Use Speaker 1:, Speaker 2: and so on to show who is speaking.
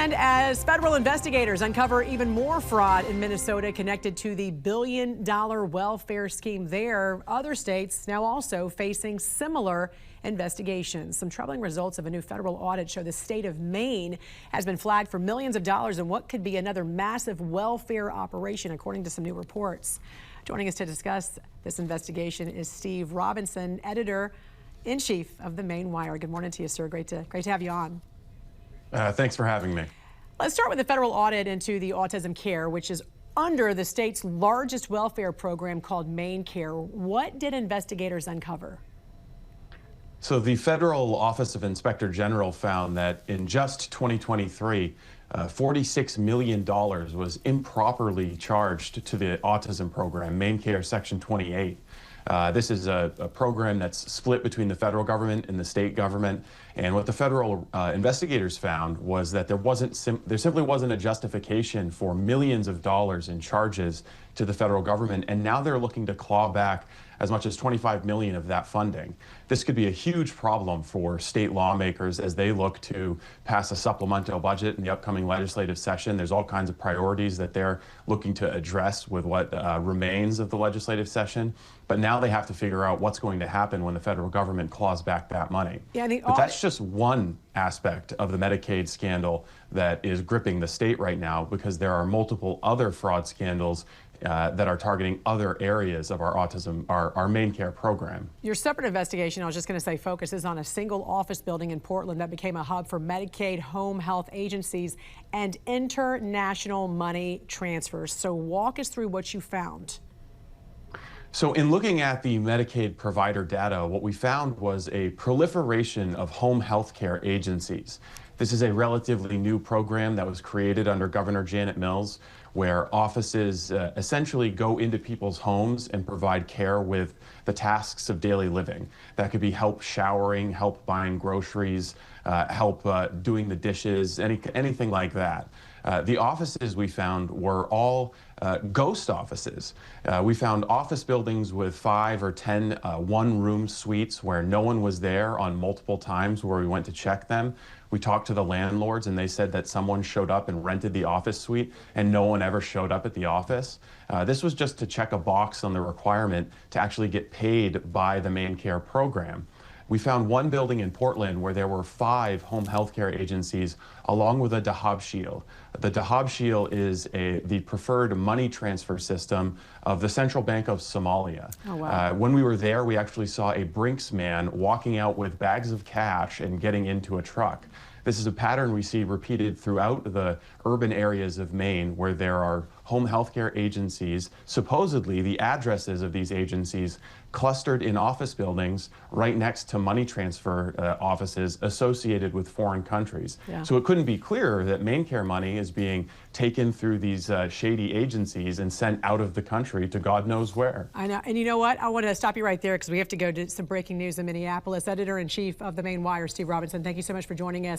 Speaker 1: And as federal investigators uncover even more fraud in Minnesota connected to the billion-dollar welfare scheme there, other states now also facing similar investigations. Some troubling results of a new federal audit show the state of Maine has been flagged for millions of dollars in what could be another massive welfare operation, according to some new reports. Joining us to discuss this investigation is Steve Robinson, editor-in-chief of the Maine Wire. Good morning to you, sir. Great to have you on.
Speaker 2: Thanks for having me.
Speaker 1: Let's start with the federal audit into the autism care, which is under the state's largest welfare program called MaineCare. What did investigators uncover?
Speaker 2: So the Federal Office of Inspector General found that in just 2023, $46 million was improperly charged to the autism program, MaineCare Section 28. This is a program that's split between the federal government and the state government. And what the federal investigators found was that there simply wasn't a justification for millions of dollars in charges to the federal government. And now they're looking to claw back as much as $25 million of that funding. This could be a huge problem for state lawmakers as they look to pass a supplemental budget in the upcoming legislative session. There's all kinds of priorities that they're looking to address with what remains of the legislative session. But now they have to figure out what's going to happen when the federal government claws back that money.
Speaker 1: Yeah,
Speaker 2: but that's just one aspect of the Medicaid scandal that is gripping the state right now, because there are multiple other fraud scandals that are targeting other areas of our autism, our MaineCare program.
Speaker 1: Your separate investigation, I was just going to say, focuses on a single office building in Portland that became a hub for Medicaid home health agencies and international money transfers. So walk us through what you found.
Speaker 2: So in looking at the Medicaid provider data, what we found was a proliferation of home health care agencies. This is a relatively new program that was created under Governor Janet Mills, where offices essentially go into people's homes and provide care with the tasks of daily living. That could be help showering, help buying groceries, help doing the dishes, anything like that. The offices we found were all ghost offices. We found office buildings with 5 or 10 one-room suites where no one was there on multiple times where we went to check them. We talked to the landlords and they said that someone showed up and rented the office suite and no one ever showed up at the office. This was just to check a box on the requirement to actually get paid by the MaineCare program. We found one building in Portland where there were 5 home health care agencies along with a Dahab Shield. The Dahab Shield is the preferred money transfer system of the Central Bank of Somalia.
Speaker 1: Oh, wow.
Speaker 2: When we were there, we actually saw a Brinks man walking out with bags of cash and getting into a truck. This is a pattern we see repeated throughout the urban areas of Maine where there are home health care agencies, supposedly the addresses of these agencies clustered in office buildings right next to money transfer offices associated with foreign countries.
Speaker 1: Yeah.
Speaker 2: So it couldn't be clearer that MaineCare money is being taken through these shady agencies and sent out of the country to God knows where.
Speaker 1: I know. And you know what? I want to stop you right there because we have to go to some breaking news in Minneapolis. Editor-in-chief of the Maine Wire, Steve Robinson, thank you so much for joining us.